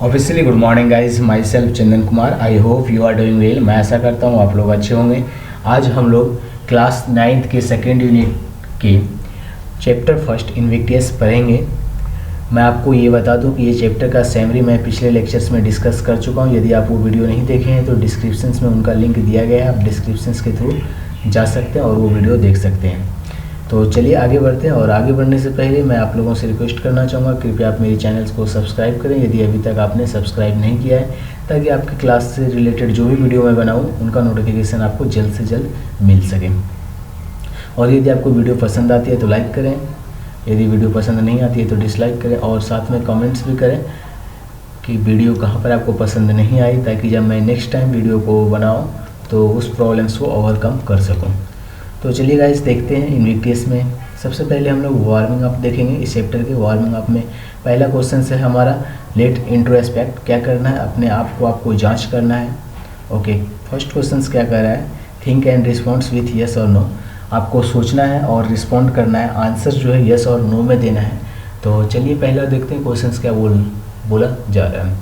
Officially good morning guys, myself Chandan Kumar. I hope you are doing well. मैं ऐसा करता हूँ आप लोग अच्छे होंगे। आज हम लोग क्लास 9th के सेकेंड यूनिट के चैप्टर फर्स्ट इन्विक्टियस पढ़ेंगे। मैं आपको ये बता दूं कि ये चैप्टर का समरी मैं पिछले लेक्चर्स में डिस्कस कर चुका हूँ। यदि आप वो वीडियो नहीं देखे हैं तो डिस्क्रिप्शंस में उनका लिंक दिया गया है, आप डिस्क्रिप्शंस के थ्रू जा सकते हैं और वो वीडियो देख सकते हैं। तो चलिए आगे बढ़ते हैं। और आगे बढ़ने से पहले मैं आप लोगों से रिक्वेस्ट करना चाहूँगा, कृपया आप मेरे चैनल्स को सब्सक्राइब करें यदि अभी तक आपने सब्सक्राइब नहीं किया है, ताकि आपकी क्लास से रिलेटेड जो भी वीडियो मैं बनाऊँ उनका नोटिफिकेशन आपको जल्द से जल्द मिल सके। और यदि आपको वीडियो पसंद आती है तो लाइक करें, यदि वीडियो पसंद नहीं आती है तो डिसलाइक करें, और साथ में कमेंट्स भी करें कि वीडियो कहाँ पर आपको पसंद नहीं आई, ताकि जब मैं नेक्स्ट टाइम वीडियो को बनाऊँ तो उस प्रॉब्लम्स को ओवरकम कर सकूँ। तो चलिए गाइस देखते हैं इन्विक्टियस में। सबसे पहले हम लोग वार्मिंग अप देखेंगे। इस चैप्टर के वार्मिंग अप में पहला क्वेश्चन है हमारा लेट इंट्रोस्पेक्ट। क्या करना है, अपने आप को आपको जांच करना है। ओके, फर्स्ट क्वेश्चन क्या कह रहा है, think and response with yes और नो। आपको सोचना है और रिस्पॉन्ड करना है, आंसर जो है येस और नो में देना है। तो चलिए पहला देखते हैं क्वेश्चन क्या बोला जा रहा है।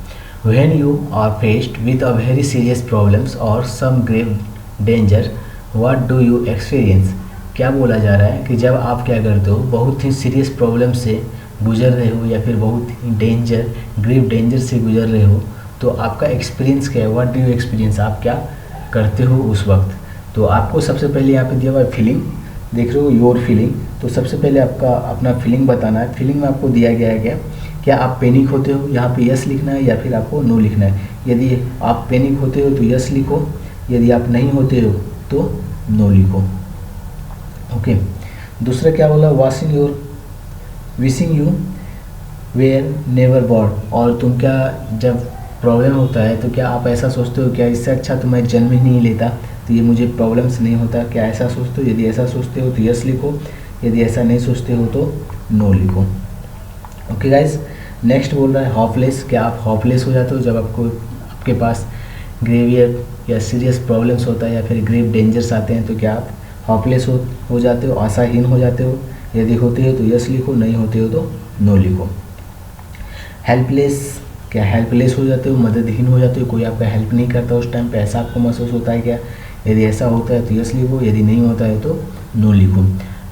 When you are faced with a very serious problems और some grave danger what do you experience. क्या बोला जा रहा है कि जब आप क्या करते हो, बहुत ही सीरियस प्रॉब्लम से गुजर रहे हो या फिर बहुत ही ग्रेव डेंजर से गुजर रहे हो, तो आपका एक्सपीरियंस क्या है, व्हाट डू यू एक्सपीरियंस, आप क्या करते हो उस वक्त। तो आपको सबसे पहले यहाँ पे दिया हुआ है फीलिंग, देख रहे हो योर फीलिंग। तो सबसे पहले आपका अपना फीलिंग बताना है। फीलिंग में आपको दिया गया है क्या आप पैनिक होते हो, यहाँ पे यस लिखना है या फिर आपको नो लिखना है। यदि आप पैनिक होते हो तो यस लिखो, यदि आप नहीं होते हो तो नो लिखो। ओके, दूसरा क्या बोला, wishing you were never born. और तुम क्या, जब प्रॉब्लम होता है तो क्या आप ऐसा सोचते हो क्या इससे अच्छा तो मैं जन्म ही नहीं लेता, तो ये मुझे प्रॉब्लम्स नहीं होता, क्या ऐसा सोचते हो। यदि ऐसा सोचते हो तो यस लिखो, यदि ऐसा नहीं सोचते हो तो नो लिखो। ओके गाइज, नेक्स्ट बोल रहा है हॉपलेस। क्या आप हॉपलेस हो जाते हो जब आपके पास ग्रेवियर या सीरियस प्रॉब्लम्स होता है या फिर ग्रेव डेंजर्स आते हैं, तो क्या आप हॉपलेस हो जाते हो, आशाहीन हो जाते हो। यदि होते हो तो यस लिखो, नहीं होते हो तो नो लिखो। हेल्पलेस, क्या हेल्पलेस हो जाते हो, मददहीन हो जाते हो, कोई आपका हेल्प नहीं करता उस टाइम पे, ऐसा आपको महसूस होता है क्या। यदि ऐसा होता है तो यस लिखो, यदि नहीं होता है तो नो लिखो।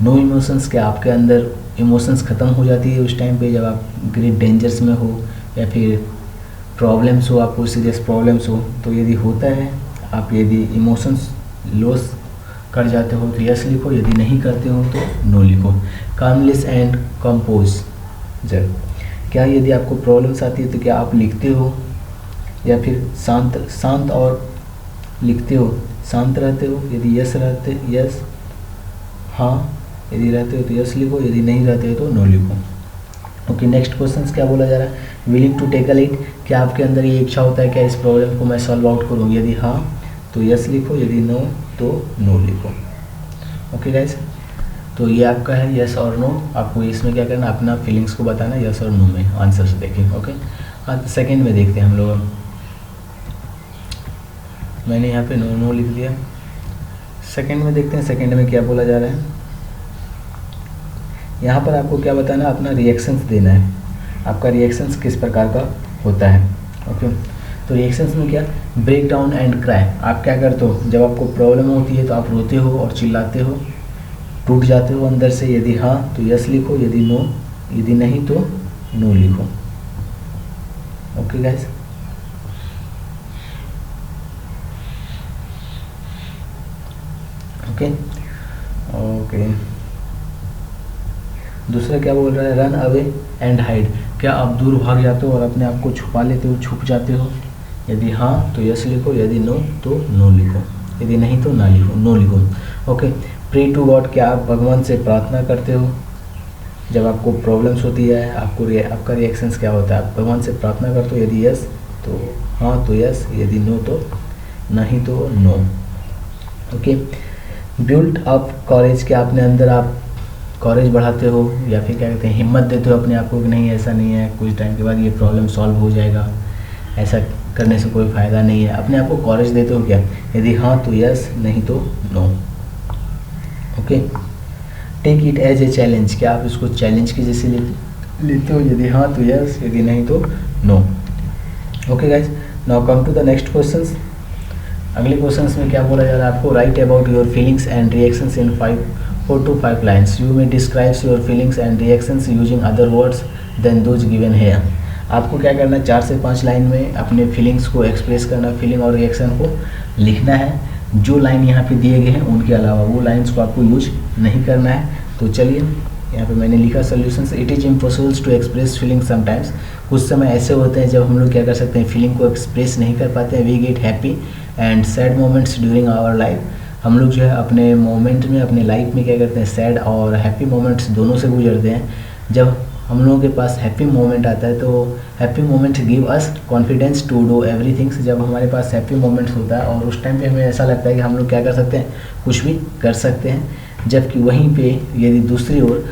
नो इमोशंस, क्या आपके अंदर इमोशंस ख़त्म हो जाती है उस टाइम पे जब आप ग्रेव डेंजर्स में हो या फिर प्रॉब्लम्स हो, आपको सीरियस प्रॉब्लम्स हो। तो यदि होता है, आप यदि इमोशंस लॉस कर जाते हो तो यस लिखो, यदि नहीं करते हो तो नो लिखो। कामलेस एंड कंपोजर, क्या यदि आपको प्रॉब्लम्स आती है तो क्या आप लिखते हो या फिर शांत और लिखते हो, शांत रहते हो। यदि यस रहते यस, हाँ यदि रहते हो तो यस लिखो, यदि नहीं रहते हो तो नो लिखो। ओके, नेक्स्ट क्वेश्चन क्या बोला जा रहा है, विलिंग टू टेकल इट। क्या आपके अंदर ये इच्छा होता है क्या इस प्रॉब्लम को मैं सॉल्व आउट करूँ। यदि हाँ तो यस लिखो, यदि नो तो नो लिखो। ओके गाइस, तो ये आपका है यस और नो। आपको इसमें क्या करना, अपना फीलिंग्स को बताना यस और नो में, आंसर से देखिए। ओके, हाँ सेकेंड में देखते हैं हम लोग। मैंने यहाँ पे नो लिख दिया। सेकेंड में देखते हैं, सेकेंड में क्या बोला जा रहा है। यहाँ पर आपको क्या बताना, अपना रिएक्शंस देना है, आपका रिएक्शंस किस प्रकार का होता है। ओके, तो रिएक्शंस में क्या, ब्रेक डाउन एंड क्राई। आप क्या करते हो जब आपको प्रॉब्लम होती है तो आप रोते हो और चिल्लाते हो, टूट जाते हो अंदर से। यदि हाँ तो यस लिखो, यदि नो, यदि नहीं तो नो लिखो। Okay guys, okay okay. दूसरा क्या बोल रहा है, रन अवे एंड हाइड। क्या आप दूर भाग जाते हो और अपने आप को छुपा लेते हो, छुप जाते हो। यदि हाँ तो यस लिखो, यदि नो तो नो लिखो, यदि नहीं तो ना लिखो, नो लिखो। Okay, pray to God. क्या आप भगवान से प्रार्थना करते हो जब आपको प्रॉब्लम्स होती है, आपका रिएक्शंस क्या होता है, आप भगवान से प्रार्थना करते हो। यदि यस तो हाँ तो यस, यदि नो तो नहीं तो no. Okay, build up courage. क्या अपने अंदर आप कॉरेज बढ़ाते हो या फिर क्या कहते हैं, हिम्मत देते हो अपने आप को कि नहीं ऐसा नहीं है, कुछ टाइम के बाद ये प्रॉब्लम सॉल्व हो जाएगा, ऐसा करने से कोई फ़ायदा नहीं है। अपने आप को कॉरेज देते हो क्या। यदि हाँ तो यस, नहीं तो no. Okay, take it as a challenge. क्या आप इसको चैलेंज की जैसे लेते हो। यदि हाँ तो यस, यदि नहीं तो no. Okay guys, now come to the next questions. अगले क्वेश्चंस में क्या बोला जा रहा है आपको, write about your feelings and reactions in 4 to 5 lines. You may describes your feelings and reactions using other words than those given here. आपको क्या करना है, 4 से 5 लाइन में अपने फीलिंग्स को एक्सप्रेस करना, फीलिंग और रिएक्शन को लिखना है। जो लाइन यहाँ पे दिए गए हैं उनके अलावा वो लाइन्स को आपको यूज नहीं करना है। तो चलिए यहाँ पे मैंने लिखा solutions. It is impossible to express feeling sometimes. कुछ समय ऐसे होते हैं जब हम लोग क्या कर सकते हैं, फीलिंग को एक्सप्रेस नहीं कर पाते हैं। We get happy and sad moments during our life. हम लोग जो है अपने मोमेंट में, अपने लाइफ में क्या करते हैं, सैड और हैप्पी मोमेंट्स दोनों से गुजरते हैं। जब हम लोगों के पास हैप्पी मोमेंट आता है तो happy moment give us confidence to do everything. जब हमारे पास हैप्पी मोमेंट्स होता है और उस टाइम पे हमें ऐसा लगता है कि हम लोग क्या कर सकते हैं, कुछ भी कर सकते हैं। जबकि वहीं पे यदि दूसरी ओर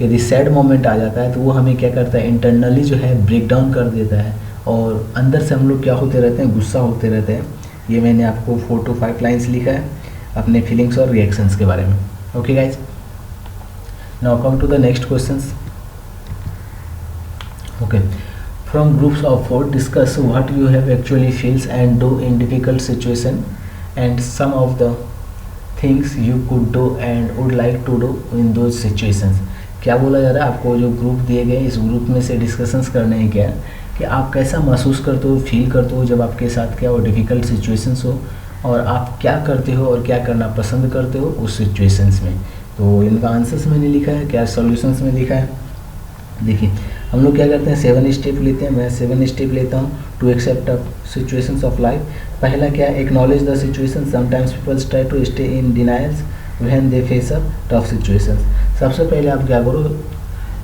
यदि सैड मोमेंट आ जाता है तो वो हमें क्या करता है, इंटरनली जो है ब्रेक डाउन कर देता है और अंदर से हम लोग क्या होते रहते हैं, गुस्सा होते रहते हैं। ये मैंने आपको 4 to 5 लाइन्स लिखा है अपने फीलिंग्स और रिएक्शंस के बारे में। Okay guys, now come to the next questions. Okay, from groups of 4 discuss what you have actually feels and do in difficult situation and some of the things you could do and would like to do in those situations. क्या बोला जा रहा है, आपको जो group दिए गए इस ग्रुप में से डिस्कशंस करने हैं क्या कि आप कैसा महसूस करते हो, फील करते हो जब आपके साथ क्या हो डिफ़िकल्ट सिचुएशंस हो, और आप क्या करते हो और क्या करना पसंद करते हो उस सिचुएशंस में। तो इनका आंसर्स मैंने लिखा है, क्या सॉल्यूशंस में लिखा है। देखिए हम लोग क्या करते हैं, 7 स्टेप लेते हैं। मैं 7 स्टेप लेता हूँ to accept situations of life. पहला क्या है, acknowledge the situation. Sometimes peoples try to stay in denials when they face a tough situations. सबसे पहले आप क्या करो,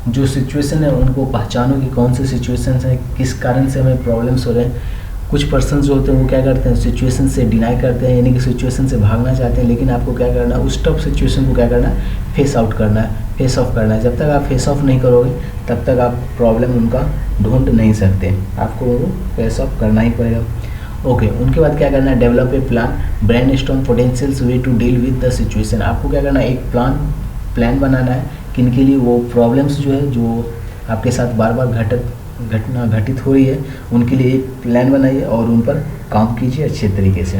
जो सिचुएशन है उनको पहचानो कि कौन से सिचुएशन है, किस कारण से हमें प्रॉब्लम्स हो रहे हैं। कुछ पर्सन जो होते हैं वो क्या करते हैं, सिचुएशन से डिनाई करते हैं, यानी कि सिचुएशन से भागना चाहते हैं। लेकिन आपको क्या करना है, उस टफ सिचुएशन को क्या करना है, फेस आउट करना है, फेस ऑफ करना है। जब तक आप फेस ऑफ नहीं करोगे तब तक आप प्रॉब्लम उनका ढूंढ नहीं सकते, आपको वो फेस ऑफ करना ही पड़ेगा। ओके, उनके बाद क्या करना है, develop a plan, brainstorm potentials way to deal with the situation. आपको क्या करना है, एक प्लान बनाना है किन के लिए, वो प्रॉब्लम्स जो है जो आपके साथ बार बार घटना घटित हो रही है उनके लिए एक प्लान बनाइए और उन पर काम कीजिए अच्छे तरीके से।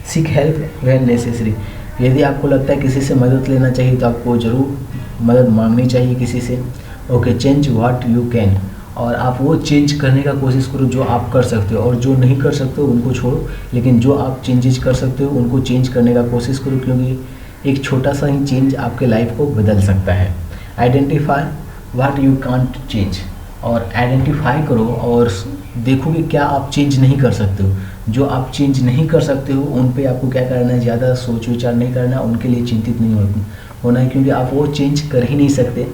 Seek help when necessary. यदि आपको लगता है किसी से मदद लेना चाहिए तो आपको ज़रूर मदद मांगनी चाहिए किसी से। Okay, change what you can, और आप वो चेंज करने का कोशिश करो जो आप कर सकते हो, और जो नहीं कर सकते हो उनको छोड़ो। लेकिन जो आप चेंजेस कर सकते हो उनको चेंज करने का कोशिश करो, क्योंकि एक छोटा सा ही चेंज आपके लाइफ को बदल सकता है। Identify what you can't change, और आइडेंटिफाई करो और देखो कि क्या आप चेंज नहीं कर सकते हो। जो आप चेंज नहीं कर सकते हो उन पे आपको क्या करना है, ज़्यादा सोच विचार नहीं करना, उनके लिए चिंतित नहीं होना है, क्योंकि आप वो चेंज कर ही नहीं सकते।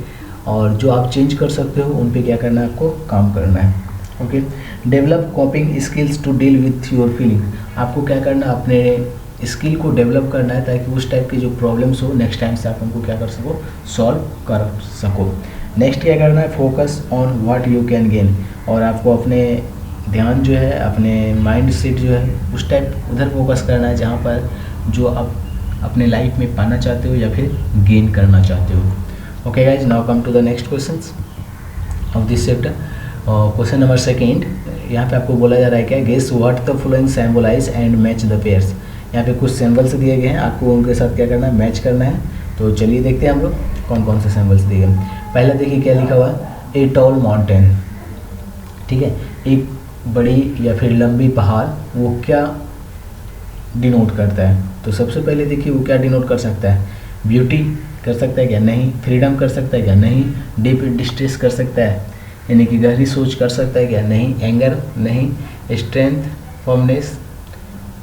और जो आप चेंज कर सकते हो उन पे क्या करना है, आपको काम करना है। Okay, develop coping skills to deal with your feeling. आपको क्या करना है, अपने स्किल को डेवलप करना है ताकि उस टाइप के जो प्रॉब्लम्स हो नेक्स्ट टाइम से आप उनको क्या कर सको, सॉल्व कर सको। नेक्स्ट क्या करना है, focus on what you can gain, और आपको अपने ध्यान जो है, अपने माइंड सेट जो है उस टाइप उधर फोकस करना है जहाँ पर जो आप अपने लाइफ में पाना चाहते हो या फिर गेन करना चाहते हो। Okay guys, now come to the next questions of this chapter. Question number 2, यहाँ पे आपको बोला जा रहा है क्या, guess what the following symbolize and match the pairs. यहाँ पे कुछ सिंबल्स दिए गए हैं, आपको उनके साथ क्या करना है, मैच करना है। तो चलिए देखते हैं हम लोग कौन कौन से सिंबल्स दिए गए। पहला देखिए क्या लिखा हुआ है, ए टॉल माउंटेन। ठीक है, एक बड़ी या फिर लंबी पहाड़, वो क्या डिनोट करता है। तो सबसे पहले देखिए वो क्या डिनोट कर सकता है, ब्यूटी कर सकता है क्या, नहीं। फ्रीडम कर सकता है क्या, नहीं। डीप डिस्ट्रेस कर सकता है, यानी कि गहरी सोच कर सकता है क्या, नहीं। एंगर, नहीं। स्ट्रेंथ, फर्मनेस,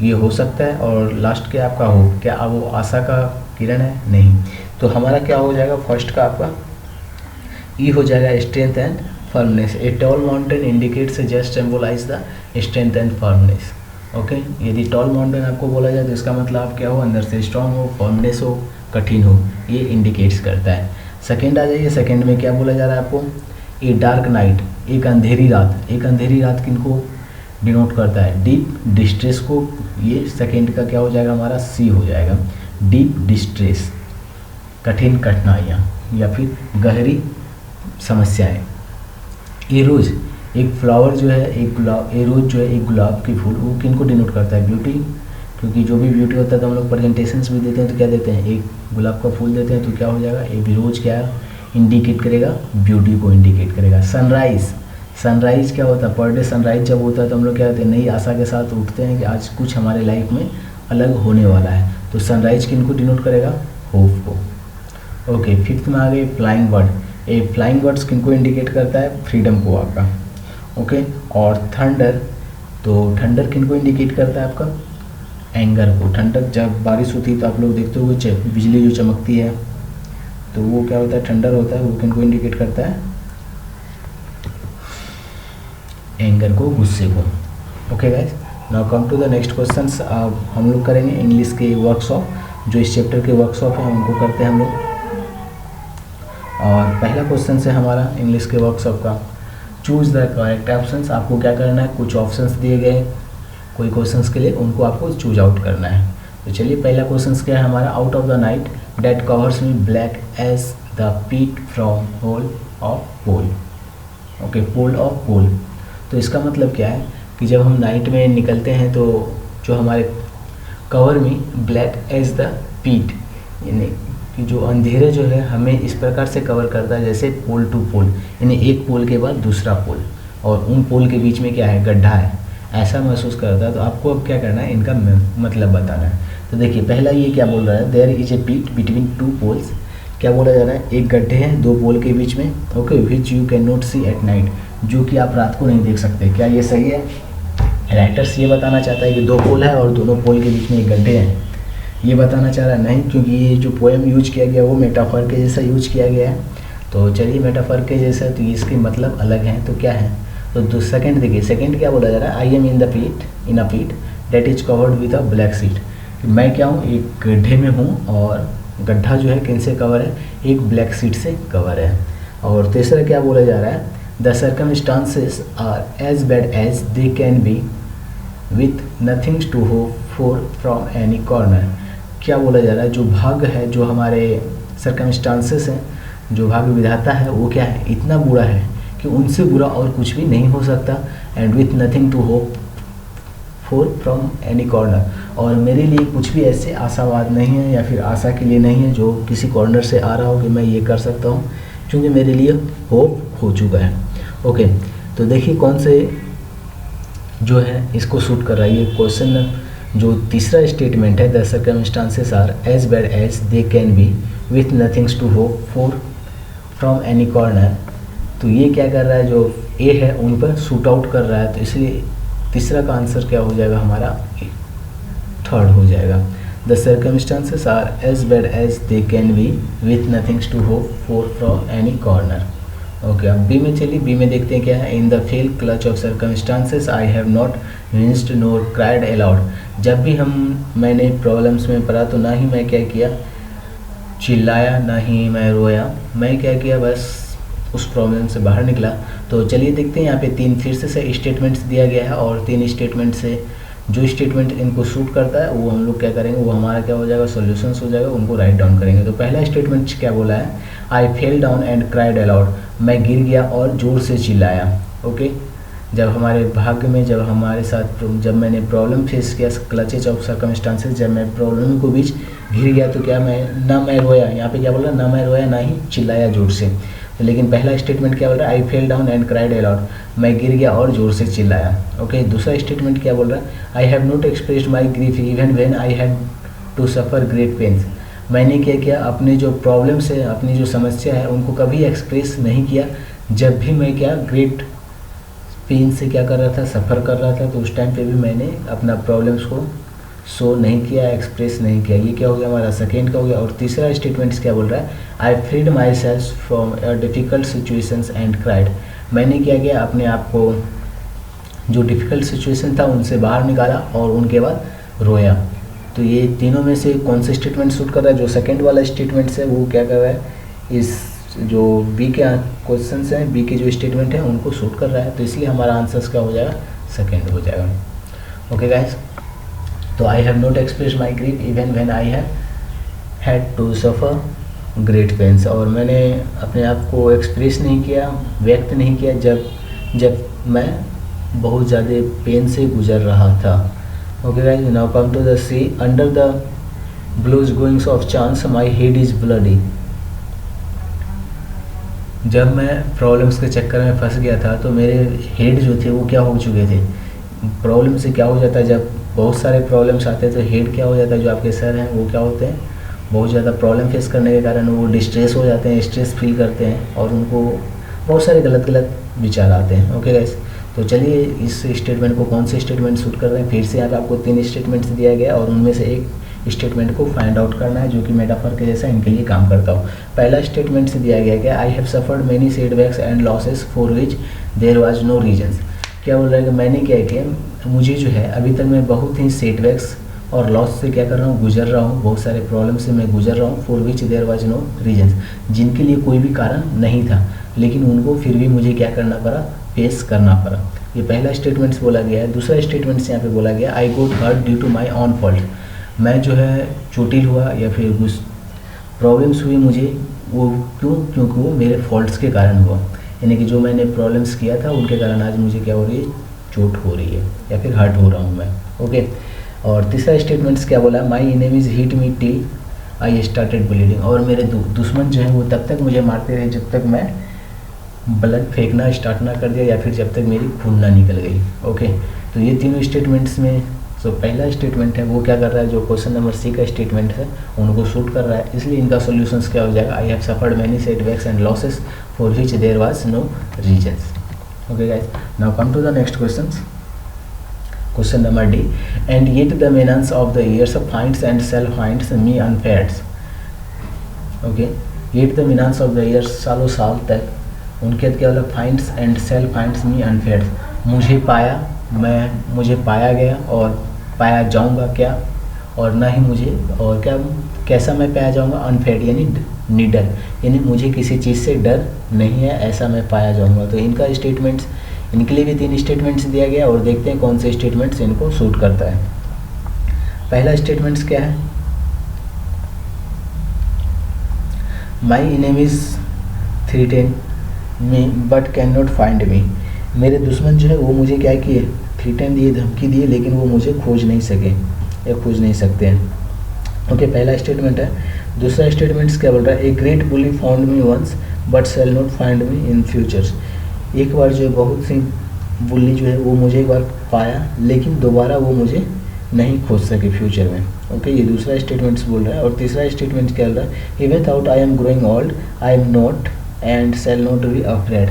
ये हो सकता है। और लास्ट क्या आपका हो, क्या वो आशा का किरण है, नहीं। तो हमारा क्या हो जाएगा, फर्स्ट का आपका ई हो जाएगा, strength and firmness. A tall mountain indicates just symbolize the strength and firmness. Okay, यदि टॉल माउंटेन आपको बोला जाए तो इसका मतलब आप क्या हो, अंदर से स्ट्रांग हो, फर्मनेस हो, कठिन हो, ये इंडिकेट्स करता है। सेकेंड आ जाइए, सेकेंड में क्या बोला जा रहा है आपको, ए डार्क नाइट, एक अंधेरी रात। एक अंधेरी रात किनको डिनोट करता है, डीप डिस्ट्रेस को। ये सेकेंड का क्या हो जाएगा, हमारा सी हो जाएगा, डीप डिस्ट्रेस, कठिन कठिनाइयाँ या फिर गहरी समस्याएं। ए रोज, एक फ्लावर जो है, एक गुलाब, ए रोज जो है एक गुलाब की फूल, वो किन को डिनोट करता है? ब्यूटी। क्योंकि जो भी ब्यूटी होता है तो हम लोग प्रेजेंटेशंस भी देते हैं तो क्या देते हैं? एक गुलाब का फूल देते हैं, तो क्या हो जाएगा? एक रोज क्या इंडिकेट करेगा? ब्यूटी को इंडिकेट करेगा। सनराइज़, सनराइज़ क्या होता है? पर डे सनराइज जब होता है तो हम लोग क्या होते हैं? नई आशा के साथ उठते हैं कि आज कुछ हमारे लाइफ में अलग होने वाला है। तो सनराइज किन को डिनोट करेगा? होप को। ओके, फिफ्थ में आ गए फ्लाइंग बर्ड। ए फ्लाइंग बर्ड्स किन को इंडिकेट करता है? फ्रीडम को आपका। ओके, और थंडर, तो थंडर किन को इंडिकेट करता है आपका? एंगर को। थंडर जब बारिश होती है तो आप लोग देखते हो बिजली जो चमकती है तो वो क्या होता है? थंडर होता है। वो किन को इंडिकेट करता है? एंगर को, गुस्से को। Okay guys, now come to the next questions. अब हम लोग करेंगे इंग्लिश के वर्कशॉप, जो इस चैप्टर के वर्कशॉप हैं उनको करते हैं हम लोग। और पहला क्वेश्चन है हमारा इंग्लिश के वर्कशॉप का, चूज़ द करेक्ट ऑप्शंस। आपको क्या करना है? कुछ ऑप्शंस दिए गए कोई क्वेश्चंस के लिए, उनको आपको चूज आउट करना है। तो चलिए, पहला क्वेश्चन क्या है हमारा? Out of the night that covers me black as the pit from whole of pole. Okay, pole of pole. तो इसका मतलब क्या है कि जब हम नाइट में निकलते हैं तो जो हमारे कवर में ब्लैक एज द पीट, यानी कि जो अंधेरे जो है हमें इस प्रकार से कवर करता है जैसे पोल टू पोल, यानी एक पोल के बाद दूसरा पोल, और उन पोल के बीच में क्या है? गड्ढा है, ऐसा महसूस करता है। तो आपको अब क्या करना है? इनका मतलब बताना है। तो देखिए, पहला ये क्या बोल रहा है? देयर इज ए पीट बिटवीन टू पोल्स। क्या बोला जा रहा है? एक गड्ढे हैं दो पोल के बीच में। Okay, which you can not see at night, जो कि आप रात को नहीं देख सकते। क्या ये सही है? राइटर्स ये बताना चाहता है कि दो पोल है और दोनों पोल के बीच में एक गड्ढे हैं, ये बताना चाह रहा है? नहीं, क्योंकि ये जो पोएम यूज किया गया वो मेटाफर के जैसा यूज किया गया है। तो चलिए, मेटाफर के जैसा, तो इसके मतलब अलग हैं। तो क्या है? तो सेकंड देखिए, सेकंड क्या बोला जा रहा है? आई एम इन द पीट, in a pit that is covered with a black sheet. मैं क्या हूँ? एक गड्ढे में हूँ, और गड्ढा जो है किन से कवर है? एक ब्लैक सीट से कवर है। और तीसरा क्या बोला जा रहा है? The circumstances are as bad as they can be with nothings to hope for from any corner. क्या बोला जा रहा है? जो भाग्य है, जो हमारे सर्कमस्टांसेस हैं, जो भाग्य विधाता है, वो क्या है? इतना बुरा है कि उनसे बुरा और कुछ भी नहीं हो सकता। And with nothing to hope for from any corner, और मेरे लिए कुछ भी ऐसे आशावाद नहीं है या फिर आशा के लिए नहीं है जो किसी कॉर्नर से आ रहा हो कि मैं ये कर सकता हूँ, क्योंकि मेरे लिए होप हो चुका है। ओके, तो देखिए कौन से जो है इसको सूट कर रहा है। ये क्वेश्चन जो तीसरा स्टेटमेंट है, the circumstances are as bad as they can be with nothings to hope for from any corner, तो ये क्या कर रहा है? जो ए है उन पर सूट आउट कर रहा है। तो इसलिए तीसरा का आंसर क्या हो जाएगा हमारा? थर्ड हो जाएगा। The circumstances are as bad as they can be with nothings to hope for from any corner. Okay, अब बी में चलिए, बी में देखते हैं क्या है। In the fell clutch of circumstances I have not winced nor cried aloud. जब भी मैंने प्रॉब्लम्स में पड़ा तो ना ही मैं क्या किया? चिल्लाया, ना ही मैं रोया। मैं क्या किया? बस उस प्रॉब्लम से बाहर निकला। तो चलिए देखते हैं, यहाँ पे तीन फिर से स्टेटमेंट्स दिया गया है, और तीन स्टेटमेंट से जो स्टेटमेंट इनको सूट करता है वो हम लोग क्या करेंगे? वो हमारा क्या हो जाएगा? सॉल्यूशंस हो जाएगा, उनको राइट डाउन करेंगे। तो पहला स्टेटमेंट क्या बोला है? I fell down and cried aloud. मैं गिर गया और ज़ोर से चिल्लाया। ओके, जब हमारे भाग्य में, जब हमारे साथ, जब मैंने प्रॉब्लम फेस किया, क्लचेज ऑफ सर्कमस्टांसेस, जब मैं प्रॉब्लम को बीच घिर गया, तो क्या ना मैं रोया, यहाँ पे क्या बोल रहा है? ना मैं रोया, ना ही चिल्लाया जोर से। तो लेकिन पहला स्टेटमेंट क्या बोल रहा है? I fell down and cried aloud, मैं गिर गया और जोर से चिल्लाया। ओके, दूसरा स्टेटमेंट क्या बोल रहा है? I have not expressed my grief even when I had to suffer great pains. मैंने क्या किया? अपने जो प्रॉब्लम्स है, अपनी जो समस्या है, उनको कभी एक्सप्रेस नहीं किया जब भी मैं क्या ग्रेट पेन से क्या कर रहा था? सफ़र कर रहा था। तो उस टाइम पे भी मैंने अपना प्रॉब्लम्स को शो नहीं किया, एक्सप्रेस नहीं किया। ये क्या हो गया हमारा? सेकेंड का हो गया। और तीसरा स्टेटमेंट क्या बोल रहा है? I freed myself from difficult situations and cried. मैंने क्या किया? अपने आप को जो डिफ़िकल्ट सिचुएशन था उनसे बाहर निकाला और उनके बाद रोया। तो ये तीनों में से कौन सा स्टेटमेंट सूट कर रहा है? जो सेकेंड वाला स्टेटमेंट है वो क्या कर रहा है? इस जो बी के क्वेश्चन हैं, बी के जो स्टेटमेंट है उनको सूट कर रहा है। तो इसलिए हमारा आंसर क्या हो जाएगा? सेकेंड हो जाएगा। ओके गाइस, तो I have not express my grief even when I have had to suffer great pains. और मैंने अपने आप को एक्सप्रेस नहीं किया, व्यक्त नहीं किया जब मैं बहुत ज़्यादा पेन से गुजर रहा था। Okay guys, now come to the C. Under the bludgeonings of chance my head is bloody. जब मैं प्रॉब्लम्स के चक्कर में फंस गया था तो मेरे हेड जो थे वो क्या हो चुके थे। प्रॉब्लम से क्या हो जाता है, जब बहुत सारे प्रॉब्लम्स आते हैं तो हेड क्या हो जाता है, जो आपके सर हैं वो क्या होते हैं, बहुत ज़्यादा प्रॉब्लम फेस करने के कारण वो डिस्ट्रेस हो जाते हैं, स्ट्रेस फील करते हैं और उनको बहुत सारे गलत गलत विचार आते हैं। ओके गाइस, तो चलिए इस स्टेटमेंट को, कौन से स्टेटमेंट सूट कर रहे हैं, फिर से यहाँ पे आपको 3 स्टेटमेंट्स दिया गया और उनमें से एक स्टेटमेंट को फाइंड आउट करना है जो कि मेटाफर के जैसा इनके लिए काम करता हो। पहला स्टेटमेंट से दिया गया क्या, I have suffered many setbacks and losses for which there was no reasons. क्या बोल रहा है कि मैंने क्या कि मुझे जो है अभी तक मैं बहुत ही सेटबैक्स और लॉस से क्या कर रहा हूँ, गुजर रहा हूँ, बहुत सारे प्रॉब्लम से मैं गुजर रहा हूँ, for which there was no reasons, जिनके लिए कोई भी कारण नहीं था, लेकिन उनको फिर भी मुझे क्या करना पड़ा, फेस करना पड़ा। ये पहला स्टेटमेंट्स बोला गया है। दूसरा स्टेटमेंट्स यहाँ पे बोला गया, I got hurt due to my own fault. मैं जो है चोटिल हुआ या फिर कुछ प्रॉब्लम्स हुई मुझे, वो क्यों, क्योंकि वो मेरे फॉल्ट्स के कारण हुआ, यानी कि जो मैंने प्रॉब्लम्स किया था उनके कारण आज मुझे क्या हो रही है, चोट हो रही है या फिर हर्ट हो रहा हूँ मैं। ओके, और तीसरा स्टेटमेंट्स क्या बोला, my enemies hit me till I started bleeding. और मेरे दुश्मन जो है वो तब तक मुझे मारते रहे जब तक मैं ब्लड फेंकना स्टार्ट ना कर दिया या फिर जब तक मेरी खून ना निकल गई। ओके, तो ये तीनों स्टेटमेंट्स में जो पहला स्टेटमेंट है वो क्या कर रहा है, जो क्वेश्चन नंबर सी का स्टेटमेंट है उनको सूट कर रहा है, इसलिए इनका सॉल्यूशंस क्या हो जाएगा, I have suffered many setbacks and losses for which there was no reasons. Okay guys, now come to the next questions. Question number D, and yet the menace of the years finds and shall finds me unafraid. Okay, yet the menace of the years, सालों साल तक, उनके क्या बोला, finds and shall finds me unafraid, मुझे पाया, मुझे पाया गया और पाया जाऊंगा क्या, और ना ही मुझे, और क्या, कैसा मैं पाया जाऊंगा, अनफेयर यानी निडर, यानी मुझे किसी चीज़ से डर नहीं है, ऐसा मैं पाया जाऊंगा। तो इनका स्टेटमेंट्स, इनके लिए भी 3 स्टेटमेंट्स दिया गया और देखते हैं कौन से स्टेटमेंट्स इनको सूट करता है। पहला स्टेटमेंट्स क्या है, my enemies threaten me but can not find me. मेरे दुश्मन जो है वो मुझे क्या किए, थ्रेटन दिए, धमकी दिए, लेकिन वो मुझे खोज नहीं सके या खोज नहीं सकते हैं। ओके, पहला स्टेटमेंट है। दूसरा स्टेटमेंट्स क्या बोल रहा है, a great bully found me once but shall not find me in futures. एक बार जो है बहुत सी बुल्ली जो है वो मुझे एक बार पाया, लेकिन दोबारा वो मुझे नहीं खोज सके फ्यूचर में। ओके, ये दूसरा स्टेटमेंट्स बोल रहा है। और तीसरा स्टेटमेंट क्या बोल रहा है, even thought I am growing old I am not and shall not be afraid.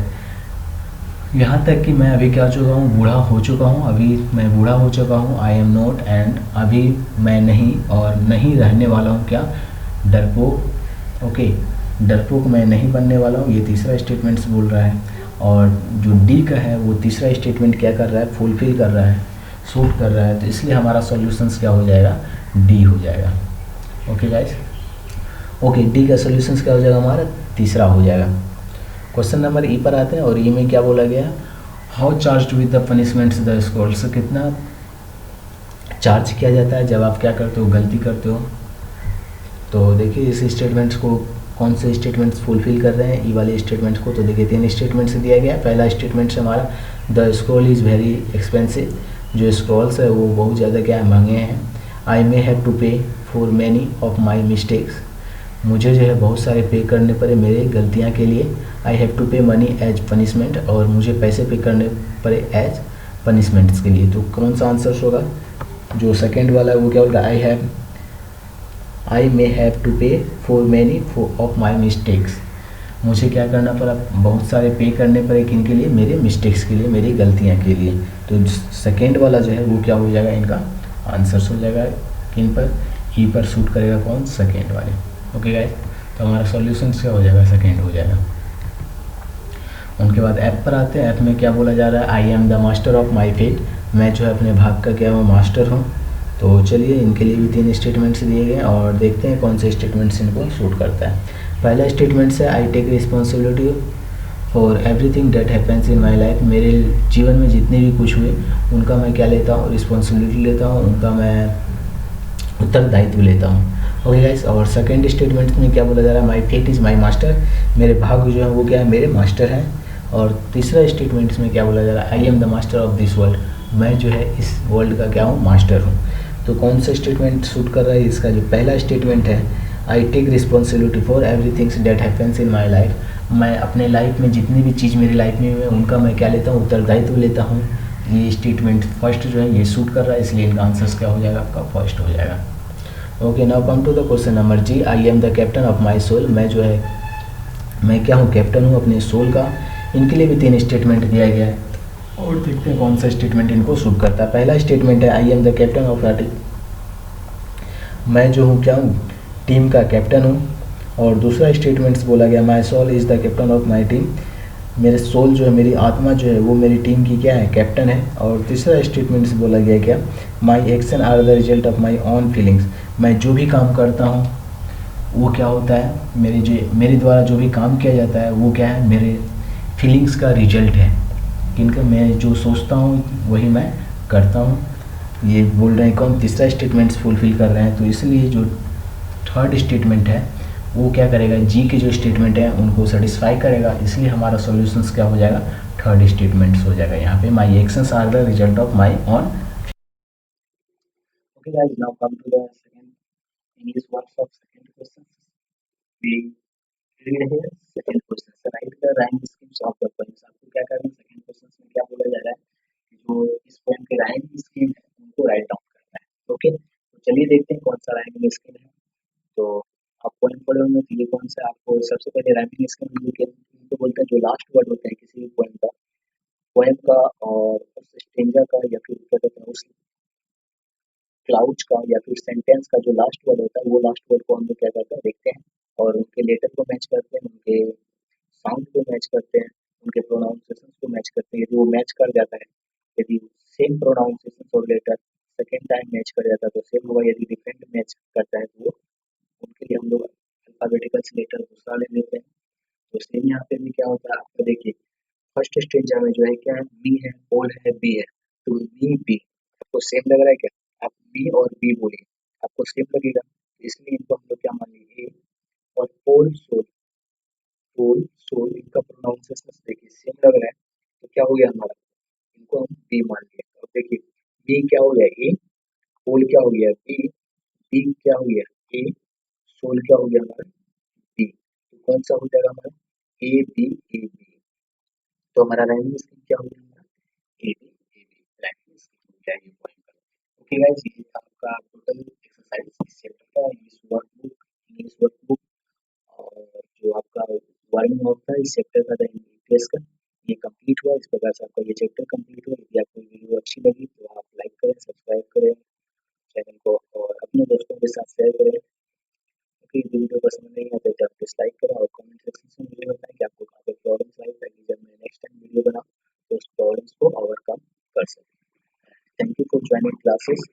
यहाँ तक कि मैं अभी क्या हो चुका हूँ, बूढ़ा हो चुका हूँ, अभी मैं बूढ़ा हो चुका हूँ, आई एम नॉट, एंड अभी मैं नहीं, और नहीं रहने वाला हूँ क्या, डरपोक। ओके, डरपोक मैं नहीं बनने वाला हूँ, ये तीसरा स्टेटमेंट्स बोल रहा है। और जो डी का है वो तीसरा स्टेटमेंट क्या कर रहा है, फुलफिल कर रहा है, सूट कर रहा है, तो इसलिए हमारा सॉल्यूशंस क्या हो जाएगा, डी हो जाएगा। ओके गाइस, ओके, डी का सॉल्यूशंस क्या हो जाएगा, हमारा तीसरा हो जाएगा। क्वेश्चन नंबर ई पर आते हैं और ई में क्या बोला गया, how charge with the punishments the Scholtz, कितना चार्ज किया जाता है जब आप क्या करते हो, गलती करते हो। तो देखिए इस स्टेटमेंट्स को, कौन से स्टेटमेंट्स फुलफिल कर रहे हैं ई वाले स्टेटमेंट्स को, तो देखिए 3 स्टेटमेंट्स दिया गया है। पहला स्टेटमेंट से हमारा, the scroll is very expensive, जो स्क्रॉल्स है वो बहुत ज़्यादा क्या है, महंगे हैं। आई मे हैव टू पे for many of my mistakes, मुझे जो है बहुत सारे पे करने पड़े मेरे गलतियाँ के लिए। आई हैव टू पे मनी एज पनिशमेंट, और मुझे पैसे पे करने पड़े एज पनिशमेंट्स के लिए। तो कौन सा आंसर होगा, जो सेकेंड वाला है वो क्या होगा, आई मे हैव टू पे for many of my mistakes, मुझे क्या करना पड़ा, बहुत सारे पे करने पड़े, किन के लिए, मेरे मिस्टेक्स के लिए, मेरी गलतियाँ के लिए। तो सेकेंड वाला जो है वो क्या हो जाएगा, इनका आंसर्स हो जाएगा, किन पर, ई पर सूट करेगा, कौन, सेकेंड वाले। ओके गाइस, तो हमारा सॉल्यूशन क्या हो जाएगा, सेकेंड हो जाएगा। उनके बाद ऐप पर आते हैं। ऐप में क्या बोला जा रहा है, I am the master of my fate, मैं जो है अपने भाग का क्या हूँ, मास्टर हूँ। तो चलिए इनके लिए भी 3 स्टेटमेंट्स दिए गए और देखते हैं कौन से स्टेटमेंट्स इनको सूट करता है। पहला स्टेटमेंट है, I take responsibility for everything that happens in my life, मेरे जीवन में जितने भी कुछ हुए उनका मैं क्या लेता हूँ, रिस्पॉन्सिबिलिटी लेता हूँ, उनका मैं उत्तरदायित्व लेता हूँ। ओके गाइस, और सेकंड स्टेटमेंट में क्या बोला जा रहा है, my fate is my master, मेरे भाग जो है वो क्या है, मेरे मास्टर हैं। और तीसरा स्टेटमेंट इसमें क्या बोला जा रहा है, I am the master of this world, मैं जो है इस वर्ल्ड का क्या हूँ, मास्टर हूँ। तो कौन सा स्टेटमेंट सूट कर रहा है, इसका जो पहला स्टेटमेंट है, I take responsibility for everythings that happens in my life, मैं अपने लाइफ में जितनी भी चीज़ मेरी लाइफ में है उनका मैं क्या लेता हूँ, उत्तरदायित्व लेता हूँ। ये स्टेटमेंट फर्स्ट जो है ये सूट कर रहा है, इसलिए इनका आंसर्स क्या हो जाएगा, आपका फर्स्ट हो जाएगा। Okay, now come to the question number G, I am the captain of my soul, मैं जो है मैं क्या हूँ, कैप्टन हूँ अपने सोल का। इनके लिए भी 3 स्टेटमेंट दिया गया है और देखते हैं कौन सा स्टेटमेंट इनको सूट करता है। पहला स्टेटमेंट है, I am the captain of our team, मैं जो हूँ क्या हूँ, टीम का कैप्टन हूँ। और दूसरा स्टेटमेंट्स बोला गया, my soul is the captain of my team, मेरे सोल जो है, मेरी आत्मा जो है वो मेरी टीम की क्या है, कैप्टन है। और तीसरा स्टेटमेंट्स बोला गया क्या, my action are the result of my own feelings, मैं जो भी काम करता हूँ वो क्या होता है, मेरे द्वारा जो भी काम किया जाता है वो क्या है, मेरे फीलिंग्स का रिजल्ट है, किनका, मैं जो सोचता हूँ वही मैं करता हूँ। ये बोल रहे हैं कौन, तीसरा स्टेटमेंट्स फुलफिल कर रहे हैं। तो इसलिए जो थर्ड स्टेटमेंट है वो क्या करेगा, जी के जो स्टेटमेंट है उनको सेटिस्फाई करेगा, इसलिए हमारा सॉल्यूशंस क्या हो जाएगा, थर्ड स्टेटमेंट्स हो जाएगा यहाँ पे, my actions are the result of my own. Okay guys, now come to the second English words of second question. We read here second question, write the rhyme schemes of the poems. आपको क्या करना है, second question में क्या बोला जा रहा है कि जो इस पोएम के राइम स्कीम है उनको राइट डाउन करना है। ओके, तो चलिए देखते हैं कौन सा राइमिंग स्कीम है। तो आप पोएम पढ़े होंगे तो ये कौन सा, आपको सबसे पहले राइमिंग स्कीम इनको बोलते हैं जो लास्ट वर्ड होता है किसी भी पोएम का और उस स्टेंजा का या फिर क्या कहते हैं उस क्लाउज का या फिर सेंटेंस का जो लास्ट वर्ड होता है, वो लास्ट वर्ड को हम लोग क्या करते हैं, देखते हैं और उनके लेटर को मैच करते हैं, उनके साउंड को मैच करते हैं, उनके प्रोनाउंसिएशन को मैच करते हैं। यदि वो मैच कर जाता है, यदि सेम प्रोनाउंसिएशन और लेटर सेकेंड टाइम मैच कर जाता है तो सेम होगा, यदि डिफरेंट मैच करता है तो वो उनके लिए हम लोग अल्फाबेटिकल लेटर दूसरा ले लेते हैं। तो सेम यहाँ पे भी क्या होता है, आपको देखिए फर्स्ट स्टेंजा में जो है क्या है, मी है, पोल है, बी है, तो मी बी आपको सेम लग रहा है क्या, आप बी और बी बोलिए, आपको सेम लगेगा, इसलिए इनको हम लोग क्या मान लेंगे, और पोल सोल, पोल सोल इनका प्रोनाउंसिएशन देखिए सेम लग रहा है, तो क्या हो गया हमारा, इनको हम बी मान लिया। और देखिए बी क्या हो गया, ए, पोल क्या हो गया, बी, बी क्या हो गया, ए, सोल क्या हो गया हमारा, बी, तो कौन सा हो जाएगा हमारा, ए बी, ए बी। तो हमारा राइमिंग स्कीम क्या हो गया हमारा, A B, A B, rhyming scheme हो गया ये पॉइंट का। ओके गाइस, ये आपका टोटल एक्सरसाइज इस चैप्टर का, इंग्लिश वर्कबुक और जो आपका वार्मिंग अप था इस चैप्टर का, द इंग्लिश का, ये कंप्लीट हुआ। इस प्रकार से आपका ये चैप्टर कंप्लीट हुआ। यदि आपको वीडियो अच्छी लगी तो आप लाइक करें, सब्सक्राइब करें चैनल को और अपने दोस्तों के साथ शेयर करें। क्योंकि वीडियो पसंद नहीं आता तो आप डिसलाइक करें और कमेंट सेक्शन में मुझे बताएं कि आपको कहाँ पे प्रॉब्लम्स आई, ताकि जब मैं नेक्स्ट टाइम वीडियो बनाऊँ तो उस प्रॉब्लम्स को ओवरकम कर सकूँ। Thank you for joining classes.